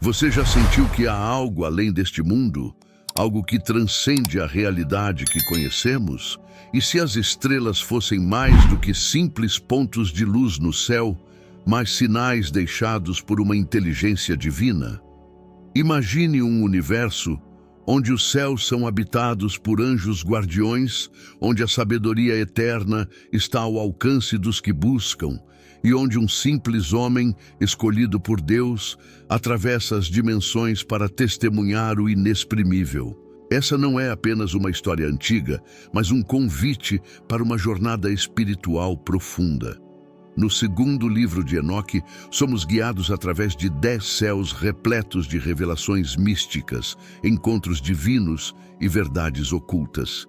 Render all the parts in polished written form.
Você já sentiu que há algo além deste mundo? Algo que transcende a realidade que conhecemos? E se as estrelas fossem mais do que simples pontos de luz no céu, mas sinais deixados por uma inteligência divina? Imagine um universo onde os céus são habitados por anjos guardiões, onde a sabedoria eterna está ao alcance dos que buscam, e onde um simples homem, escolhido por Deus, atravessa as dimensões para testemunhar o inexprimível. Essa não é apenas uma história antiga, mas um convite para uma jornada espiritual profunda. No segundo livro de Enoque, somos guiados através de 10 céus repletos de revelações místicas, encontros divinos e verdades ocultas.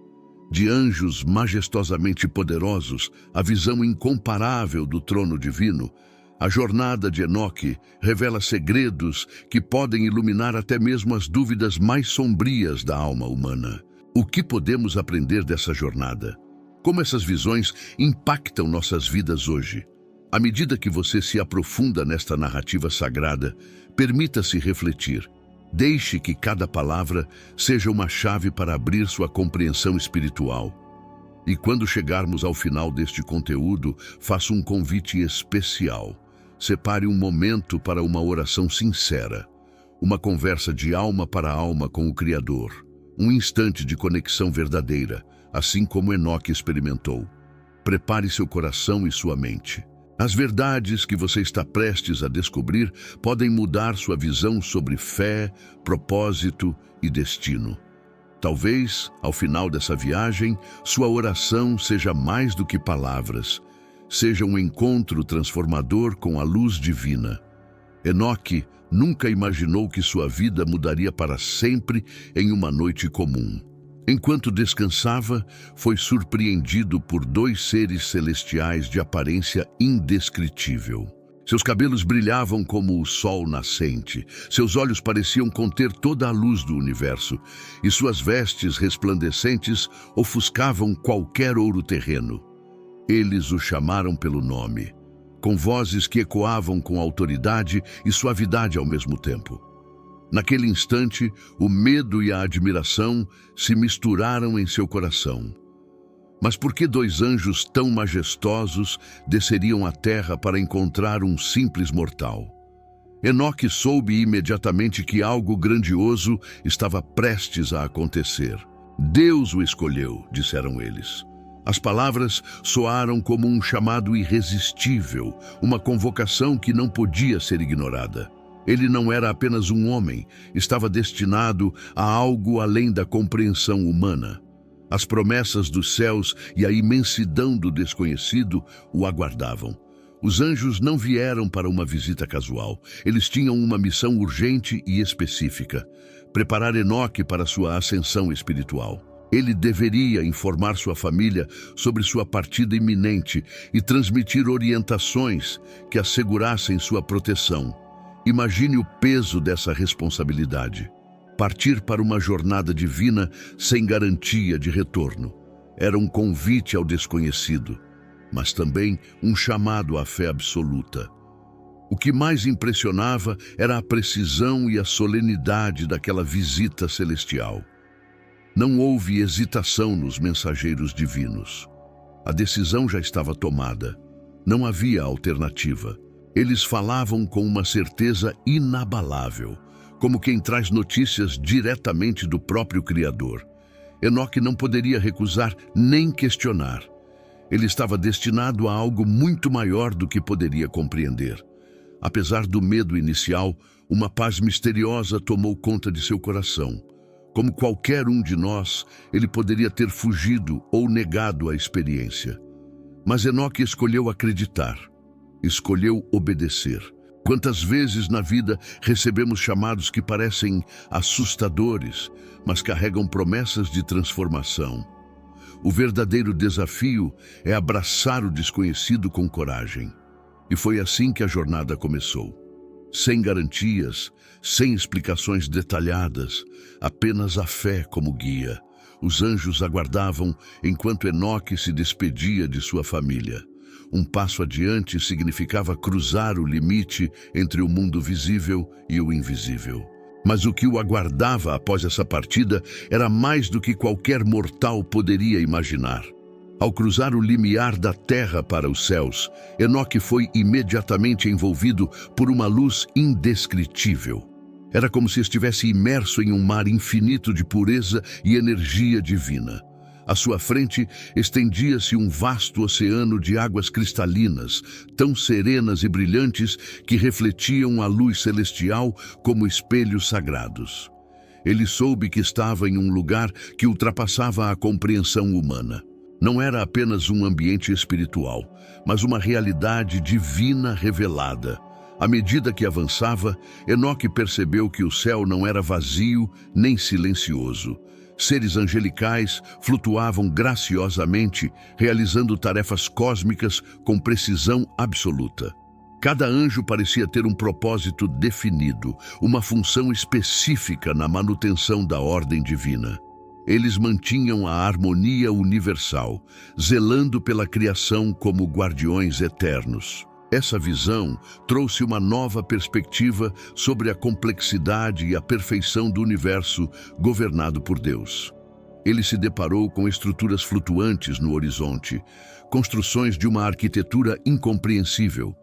De anjos majestosamente poderosos, a visão incomparável do trono divino, a jornada de Enoque revela segredos que podem iluminar até mesmo as dúvidas mais sombrias da alma humana. O que podemos aprender dessa jornada? Como essas visões impactam nossas vidas hoje? À medida que você se aprofunda nesta narrativa sagrada, permita-se refletir. Deixe que cada palavra seja uma chave para abrir sua compreensão espiritual. E quando chegarmos ao final deste conteúdo, faço um convite especial. Separe um momento para uma oração sincera, uma conversa de alma para alma com o Criador, um instante de conexão verdadeira, assim como Enoque experimentou. Prepare seu coração e sua mente. As verdades que você está prestes a descobrir podem mudar sua visão sobre fé, propósito e destino. Talvez, ao final dessa viagem, sua oração seja mais do que palavras, seja um encontro transformador com a luz divina. Enoque nunca imaginou que sua vida mudaria para sempre em uma noite comum. Enquanto descansava, foi surpreendido por 2 seres celestiais de aparência indescritível. Seus cabelos brilhavam como o sol nascente, seus olhos pareciam conter toda a luz do universo, e suas vestes resplandecentes ofuscavam qualquer ouro terreno. Eles o chamaram pelo nome, com vozes que ecoavam com autoridade e suavidade ao mesmo tempo. Naquele instante, o medo e a admiração se misturaram em seu coração. Mas por que 2 anjos tão majestosos desceriam à terra para encontrar um simples mortal? Enoque soube imediatamente que algo grandioso estava prestes a acontecer. Deus o escolheu, disseram eles. As palavras soaram como um chamado irresistível, uma convocação que não podia ser ignorada. Ele não era apenas um homem, estava destinado a algo além da compreensão humana. As promessas dos céus e a imensidão do desconhecido o aguardavam. Os anjos não vieram para uma visita casual. Eles tinham uma missão urgente e específica: preparar Enoque para sua ascensão espiritual. Ele deveria informar sua família sobre sua partida iminente e transmitir orientações que assegurassem sua proteção. Imagine o peso dessa responsabilidade. Partir para uma jornada divina sem garantia de retorno. Era um convite ao desconhecido, mas também um chamado à fé absoluta. O que mais impressionava era a precisão e a solenidade daquela visita celestial. Não houve hesitação nos mensageiros divinos. A decisão já estava tomada. Não havia alternativa. Eles falavam com uma certeza inabalável, como quem traz notícias diretamente do próprio Criador. Enoque não poderia recusar nem questionar. Ele estava destinado a algo muito maior do que poderia compreender. Apesar do medo inicial, uma paz misteriosa tomou conta de seu coração. Como qualquer um de nós, ele poderia ter fugido ou negado a experiência. Mas Enoque escolheu acreditar. Escolheu obedecer. Quantas vezes na vida recebemos chamados que parecem assustadores, mas carregam promessas de transformação. O verdadeiro desafio é abraçar o desconhecido com coragem. E foi assim que a jornada começou. Sem garantias, sem explicações detalhadas, apenas a fé como guia. Os anjos aguardavam enquanto Enoque se despedia de sua família. Um passo adiante significava cruzar o limite entre o mundo visível e o invisível. Mas o que o aguardava após essa partida era mais do que qualquer mortal poderia imaginar. Ao cruzar o limiar da terra para os céus, Enoque foi imediatamente envolvido por uma luz indescritível. Era como se estivesse imerso em um mar infinito de pureza e energia divina. À sua frente estendia-se um vasto oceano de águas cristalinas, tão serenas e brilhantes que refletiam a luz celestial como espelhos sagrados. Ele soube que estava em um lugar que ultrapassava a compreensão humana. Não era apenas um ambiente espiritual, mas uma realidade divina revelada. À medida que avançava, Enoque percebeu que o céu não era vazio nem silencioso. Seres angelicais flutuavam graciosamente, realizando tarefas cósmicas com precisão absoluta. Cada anjo parecia ter um propósito definido, uma função específica na manutenção da ordem divina. Eles mantinham a harmonia universal, zelando pela criação como guardiões eternos. Essa visão trouxe uma nova perspectiva sobre a complexidade e a perfeição do universo governado por Deus. Ele se deparou com estruturas flutuantes no horizonte, construções de uma arquitetura incompreensível.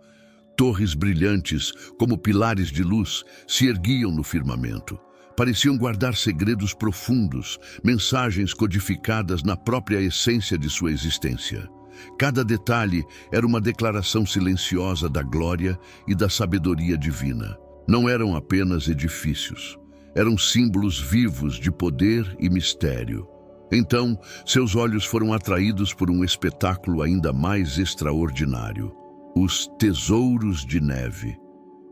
Torres brilhantes, como pilares de luz, se erguiam no firmamento. Pareciam guardar segredos profundos, mensagens codificadas na própria essência de sua existência. Cada detalhe era uma declaração silenciosa da glória e da sabedoria divina. Não eram apenas edifícios, eram símbolos vivos de poder e mistério. Então, seus olhos foram atraídos por um espetáculo ainda mais extraordinário: os tesouros de neve.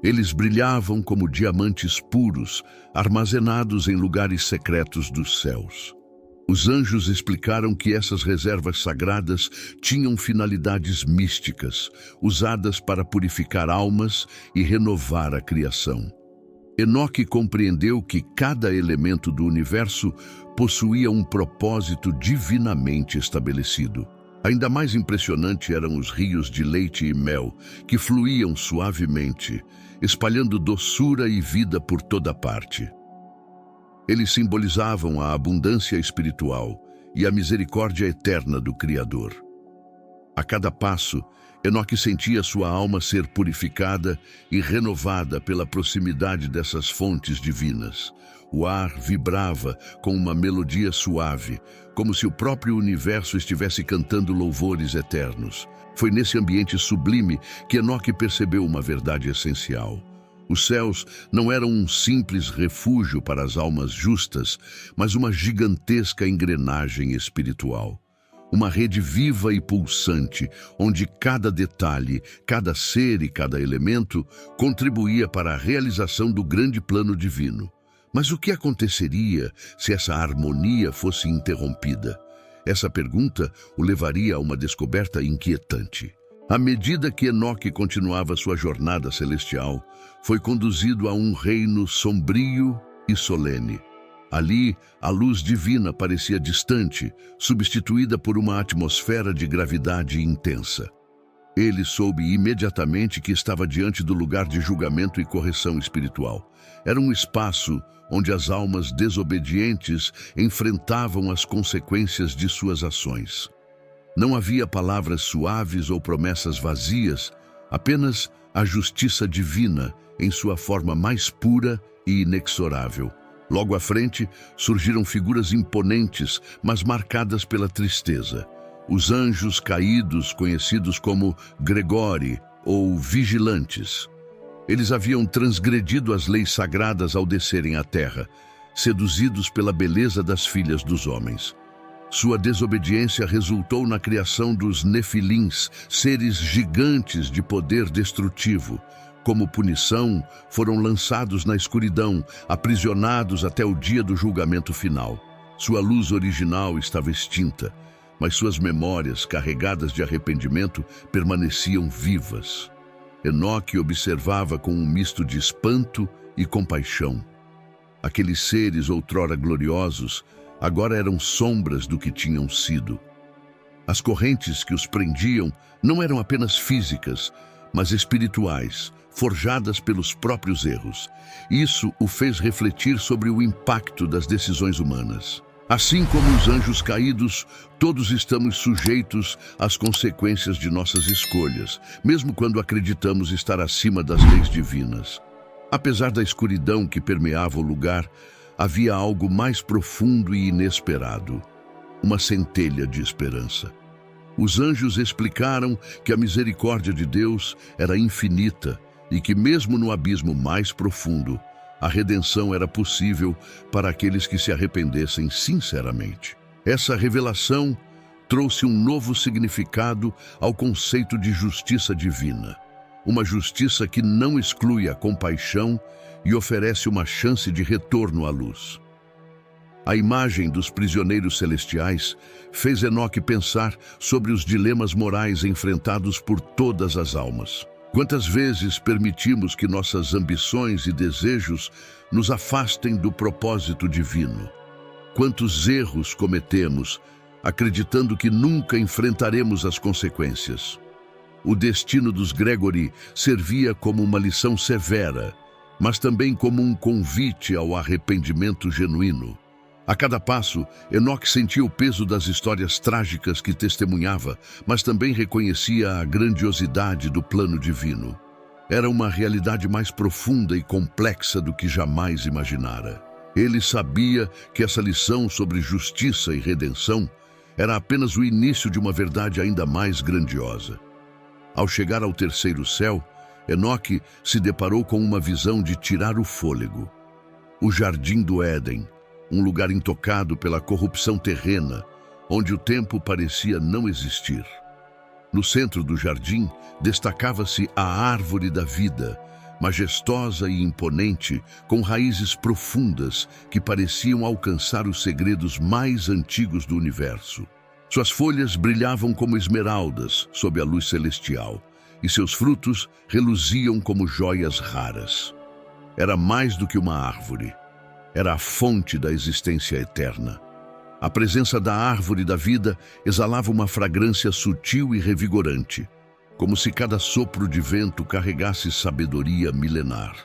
Eles brilhavam como diamantes puros, armazenados em lugares secretos dos céus. Os anjos explicaram que essas reservas sagradas tinham finalidades místicas, usadas para purificar almas e renovar a criação. Enoque compreendeu que cada elemento do universo possuía um propósito divinamente estabelecido. Ainda mais impressionante eram os rios de leite e mel, que fluíam suavemente, espalhando doçura e vida por toda parte. Eles simbolizavam a abundância espiritual e a misericórdia eterna do Criador. A cada passo, Enoque sentia sua alma ser purificada e renovada pela proximidade dessas fontes divinas. O ar vibrava com uma melodia suave, como se o próprio universo estivesse cantando louvores eternos. Foi nesse ambiente sublime que Enoque percebeu uma verdade essencial. Os céus não eram um simples refúgio para as almas justas, mas uma gigantesca engrenagem espiritual. Uma rede viva e pulsante, onde cada detalhe, cada ser e cada elemento contribuía para a realização do grande plano divino. Mas o que aconteceria se essa harmonia fosse interrompida? Essa pergunta o levaria a uma descoberta inquietante. À medida que Enoque continuava sua jornada celestial, foi conduzido a um reino sombrio e solene. Ali, a luz divina parecia distante, substituída por uma atmosfera de gravidade intensa. Ele soube imediatamente que estava diante do lugar de julgamento e correção espiritual. Era um espaço onde as almas desobedientes enfrentavam as consequências de suas ações. Não havia palavras suaves ou promessas vazias, apenas a justiça divina em sua forma mais pura e inexorável. Logo à frente, surgiram figuras imponentes, mas marcadas pela tristeza. Os anjos caídos, conhecidos como Gregori ou Vigilantes. Eles haviam transgredido as leis sagradas ao descerem à terra, seduzidos pela beleza das filhas dos homens. Sua desobediência resultou na criação dos Nefilins, seres gigantes de poder destrutivo. Como punição, foram lançados na escuridão, aprisionados até o dia do julgamento final. Sua luz original estava extinta, mas suas memórias, carregadas de arrependimento, permaneciam vivas. Enoque observava com um misto de espanto e compaixão. Aqueles seres outrora gloriosos, agora eram sombras do que tinham sido. As correntes que os prendiam não eram apenas físicas, mas espirituais, forjadas pelos próprios erros. Isso o fez refletir sobre o impacto das decisões humanas. Assim como os anjos caídos, todos estamos sujeitos às consequências de nossas escolhas, mesmo quando acreditamos estar acima das leis divinas. Apesar da escuridão que permeava o lugar, havia algo mais profundo e inesperado, uma centelha de esperança. Os anjos explicaram que a misericórdia de Deus era infinita e que mesmo no abismo mais profundo, a redenção era possível para aqueles que se arrependessem sinceramente. Essa revelação trouxe um novo significado ao conceito de justiça divina. Uma justiça que não exclui a compaixão e oferece uma chance de retorno à luz. A imagem dos prisioneiros celestiais fez Enoque pensar sobre os dilemas morais enfrentados por todas as almas. Quantas vezes permitimos que nossas ambições e desejos nos afastem do propósito divino? Quantos erros cometemos, acreditando que nunca enfrentaremos as consequências? O destino dos Gregory servia como uma lição severa, mas também como um convite ao arrependimento genuíno. A cada passo, Enoque sentia o peso das histórias trágicas que testemunhava, mas também reconhecia a grandiosidade do plano divino. Era uma realidade mais profunda e complexa do que jamais imaginara. Ele sabia que essa lição sobre justiça e redenção era apenas o início de uma verdade ainda mais grandiosa. Ao chegar ao terceiro céu, Enoque se deparou com uma visão de tirar o fôlego. O Jardim do Éden, um lugar intocado pela corrupção terrena, onde o tempo parecia não existir. No centro do jardim, destacava-se a árvore da vida, majestosa e imponente, com raízes profundas que pareciam alcançar os segredos mais antigos do universo. Suas folhas brilhavam como esmeraldas sob a luz celestial, e seus frutos reluziam como joias raras. Era mais do que uma árvore. Era a fonte da existência eterna. A presença da árvore da vida exalava uma fragrância sutil e revigorante, como se cada sopro de vento carregasse sabedoria milenar.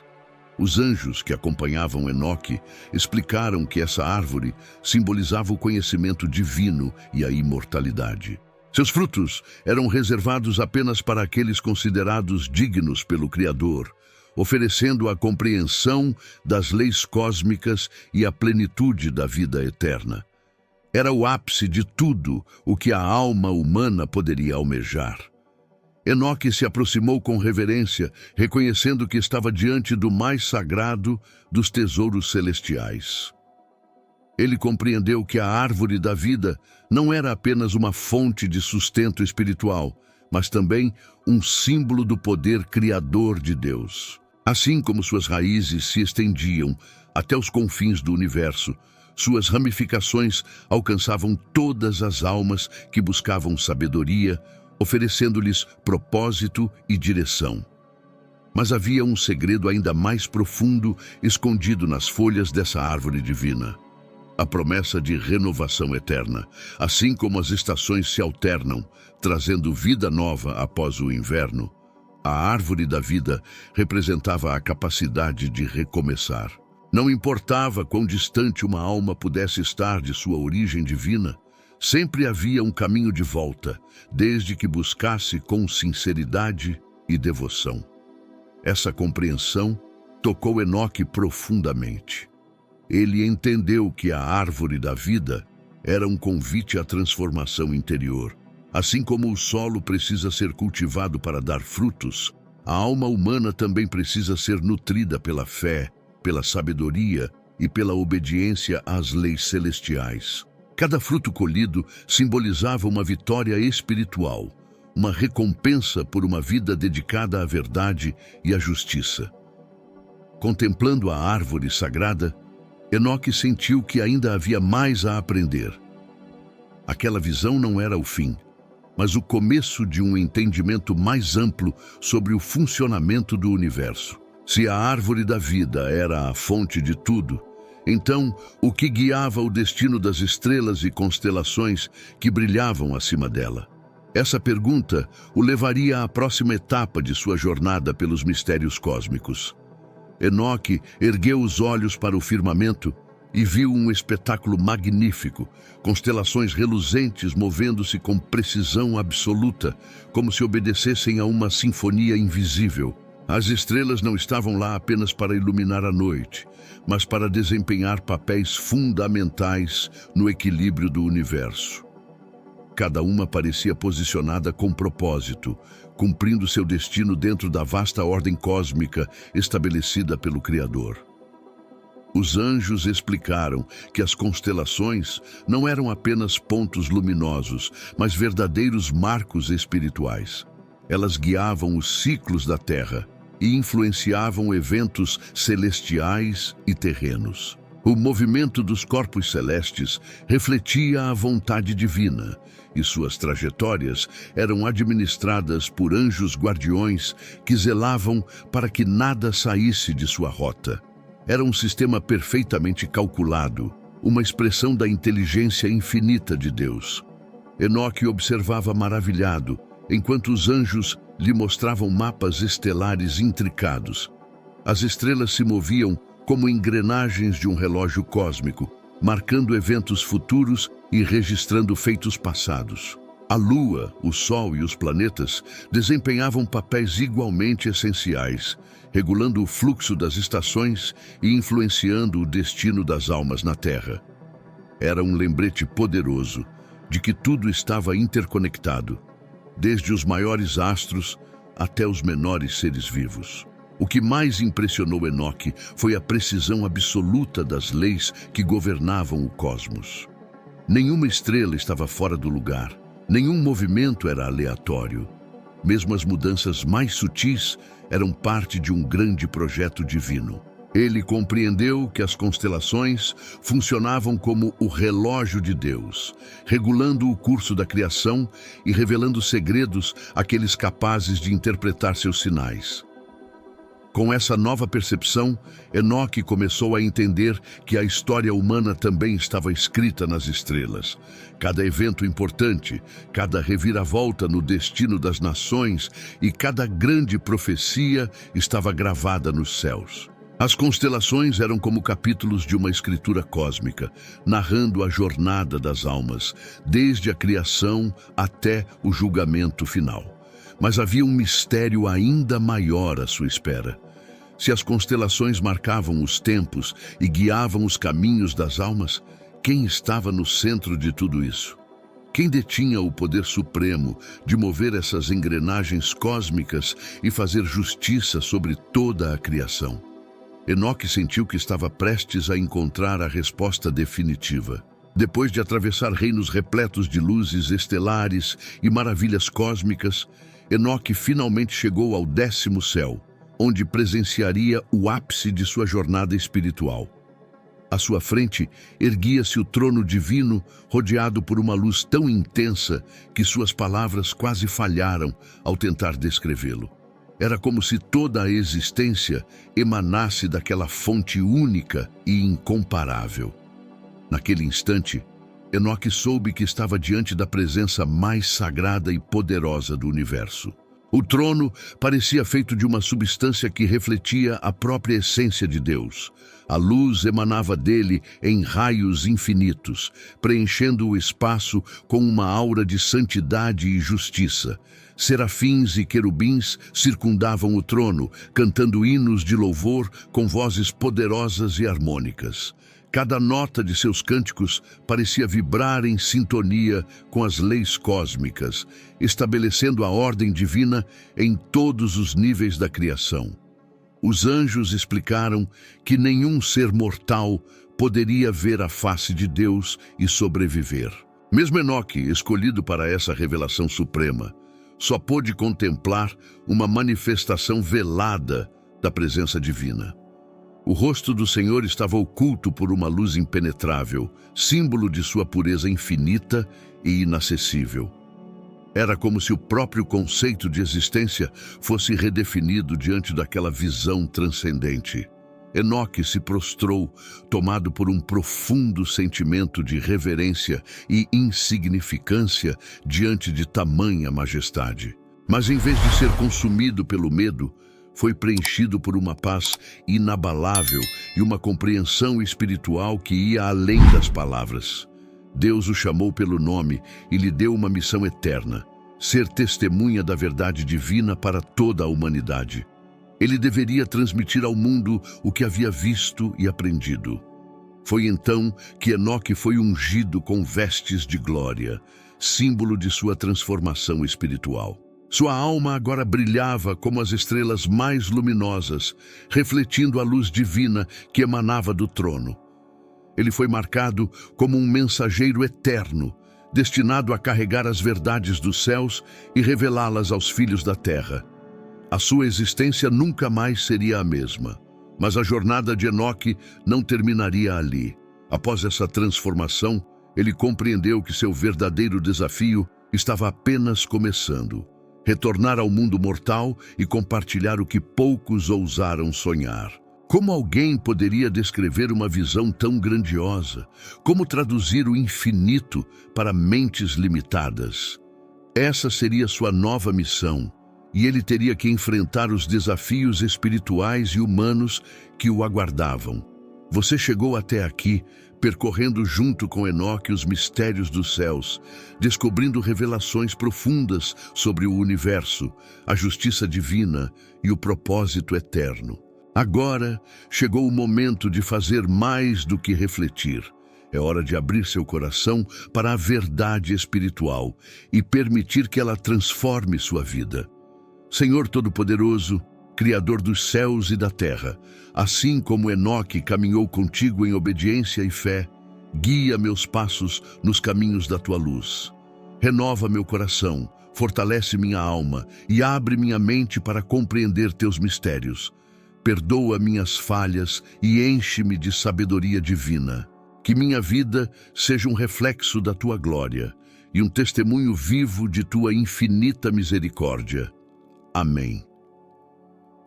Os anjos que acompanhavam Enoque explicaram que essa árvore simbolizava o conhecimento divino e a imortalidade. Seus frutos eram reservados apenas para aqueles considerados dignos pelo Criador, oferecendo a compreensão das leis cósmicas e a plenitude da vida eterna. Era o ápice de tudo o que a alma humana poderia almejar. Enoque se aproximou com reverência, reconhecendo que estava diante do mais sagrado dos tesouros celestiais. Ele compreendeu que a árvore da vida não era apenas uma fonte de sustento espiritual, mas também um símbolo do poder criador de Deus. Assim como suas raízes se estendiam até os confins do universo, suas ramificações alcançavam todas as almas que buscavam sabedoria, oferecendo-lhes propósito e direção. Mas havia um segredo ainda mais profundo escondido nas folhas dessa árvore divina. A promessa de renovação eterna, assim como as estações se alternam, trazendo vida nova após o inverno. A árvore da vida representava a capacidade de recomeçar. Não importava quão distante uma alma pudesse estar de sua origem divina, sempre havia um caminho de volta, desde que buscasse com sinceridade e devoção. Essa compreensão tocou Enoque profundamente. Ele entendeu que a árvore da vida era um convite à transformação interior. Assim como o solo precisa ser cultivado para dar frutos, a alma humana também precisa ser nutrida pela fé, pela sabedoria e pela obediência às leis celestiais. Cada fruto colhido simbolizava uma vitória espiritual, uma recompensa por uma vida dedicada à verdade e à justiça. Contemplando a árvore sagrada, Enoque sentiu que ainda havia mais a aprender. Aquela visão não era o fim, mas o começo de um entendimento mais amplo sobre o funcionamento do universo. Se a árvore da vida era a fonte de tudo, Então, o que guiava o destino das estrelas e constelações que brilhavam acima dela? Essa pergunta o levaria à próxima etapa de sua jornada pelos mistérios cósmicos. Enoque ergueu os olhos para o firmamento e viu um espetáculo magnífico, constelações reluzentes movendo-se com precisão absoluta, como se obedecessem a uma sinfonia invisível. As estrelas não estavam lá apenas para iluminar a noite, mas para desempenhar papéis fundamentais no equilíbrio do universo. Cada uma parecia posicionada com propósito, cumprindo seu destino dentro da vasta ordem cósmica estabelecida pelo Criador. Os anjos explicaram que as constelações não eram apenas pontos luminosos, mas verdadeiros marcos espirituais. Elas guiavam os ciclos da Terra e influenciavam eventos celestiais e terrenos. O movimento dos corpos celestes refletia a vontade divina, e suas trajetórias eram administradas por anjos guardiões que zelavam para que nada saísse de sua rota. Era um sistema perfeitamente calculado, uma expressão da inteligência infinita de Deus. Enoque observava maravilhado, enquanto os anjos lhe mostravam mapas estelares intricados. As estrelas se moviam como engrenagens de um relógio cósmico, marcando eventos futuros e registrando feitos passados. A Lua, o Sol e os planetas desempenhavam papéis igualmente essenciais, regulando o fluxo das estações e influenciando o destino das almas na Terra. Era um lembrete poderoso de que tudo estava interconectado, desde os maiores astros até os menores seres vivos. O que mais impressionou Enoque foi a precisão absoluta das leis que governavam o cosmos. Nenhuma estrela estava fora do lugar, nenhum movimento era aleatório. Mesmo as mudanças mais sutis eram parte de um grande projeto divino. Ele compreendeu que as constelações funcionavam como o relógio de Deus, regulando o curso da criação e revelando segredos àqueles capazes de interpretar seus sinais. Com essa nova percepção, Enoque começou a entender que a história humana também estava escrita nas estrelas. Cada evento importante, cada reviravolta no destino das nações e cada grande profecia estava gravada nos céus. As constelações eram como capítulos de uma escritura cósmica, narrando a jornada das almas, desde a criação até o julgamento final. Mas havia um mistério ainda maior à sua espera. Se as constelações marcavam os tempos e guiavam os caminhos das almas, quem estava no centro de tudo isso? Quem detinha o poder supremo de mover essas engrenagens cósmicas e fazer justiça sobre toda a criação? Enoque sentiu que estava prestes a encontrar a resposta definitiva. Depois de atravessar reinos repletos de luzes estelares e maravilhas cósmicas, Enoque finalmente chegou ao 10º céu, onde presenciaria o ápice de sua jornada espiritual. À sua frente, erguia-se o trono divino, rodeado por uma luz tão intensa que suas palavras quase falharam ao tentar descrevê-lo. Era como se toda a existência emanasse daquela fonte única e incomparável. Naquele instante, Enoque soube que estava diante da presença mais sagrada e poderosa do universo. O trono parecia feito de uma substância que refletia a própria essência de Deus. A luz emanava dele em raios infinitos, preenchendo o espaço com uma aura de santidade e justiça. Serafins e querubins circundavam o trono, cantando hinos de louvor com vozes poderosas e harmônicas. Cada nota de seus cânticos parecia vibrar em sintonia com as leis cósmicas, estabelecendo a ordem divina em todos os níveis da criação. Os anjos explicaram que nenhum ser mortal poderia ver a face de Deus e sobreviver. Mesmo Enoque, escolhido para essa revelação suprema, só pôde contemplar uma manifestação velada da presença divina. O rosto do Senhor estava oculto por uma luz impenetrável, símbolo de sua pureza infinita e inacessível. Era como se o próprio conceito de existência fosse redefinido diante daquela visão transcendente. Enoque se prostrou, tomado por um profundo sentimento de reverência e insignificância diante de tamanha majestade. Mas em vez de ser consumido pelo medo, foi preenchido por uma paz inabalável e uma compreensão espiritual que ia além das palavras. Deus o chamou pelo nome e lhe deu uma missão eterna: ser testemunha da verdade divina para toda a humanidade. Ele deveria transmitir ao mundo o que havia visto e aprendido. Foi então que Enoque foi ungido com vestes de glória, símbolo de sua transformação espiritual. Sua alma agora brilhava como as estrelas mais luminosas, refletindo a luz divina que emanava do trono. Ele foi marcado como um mensageiro eterno, destinado a carregar as verdades dos céus e revelá-las aos filhos da terra. A sua existência nunca mais seria a mesma, mas a jornada de Enoque não terminaria ali. Após essa transformação, ele compreendeu que seu verdadeiro desafio estava apenas começando: retornar ao mundo mortal e compartilhar o que poucos ousaram sonhar. Como alguém poderia descrever uma visão tão grandiosa? Como traduzir o infinito para mentes limitadas? Essa seria sua nova missão, e ele teria que enfrentar os desafios espirituais e humanos que o aguardavam. Você chegou até aqui, percorrendo junto com Enoque os mistérios dos céus, descobrindo revelações profundas sobre o universo, a justiça divina e o propósito eterno. Agora chegou o momento de fazer mais do que refletir. É hora de abrir seu coração para a verdade espiritual e permitir que ela transforme sua vida. Senhor Todo-Poderoso, Criador dos céus e da terra, assim como Enoque caminhou contigo em obediência e fé, guia meus passos nos caminhos da tua luz. Renova meu coração, fortalece minha alma e abre minha mente para compreender teus mistérios. Perdoa minhas falhas e enche-me de sabedoria divina. Que minha vida seja um reflexo da tua glória e um testemunho vivo de tua infinita misericórdia. Amém.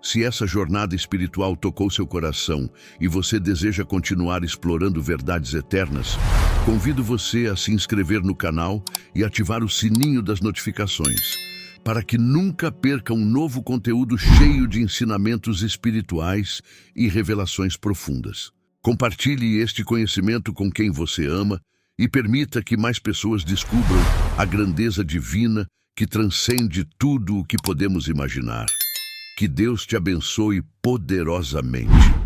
Se essa jornada espiritual tocou seu coração e você deseja continuar explorando verdades eternas, convido você a se inscrever no canal e ativar o sininho das notificações, para que nunca perca um novo conteúdo cheio de ensinamentos espirituais e revelações profundas. Compartilhe este conhecimento com quem você ama e permita que mais pessoas descubram a grandeza divina que transcende tudo o que podemos imaginar. Que Deus te abençoe poderosamente.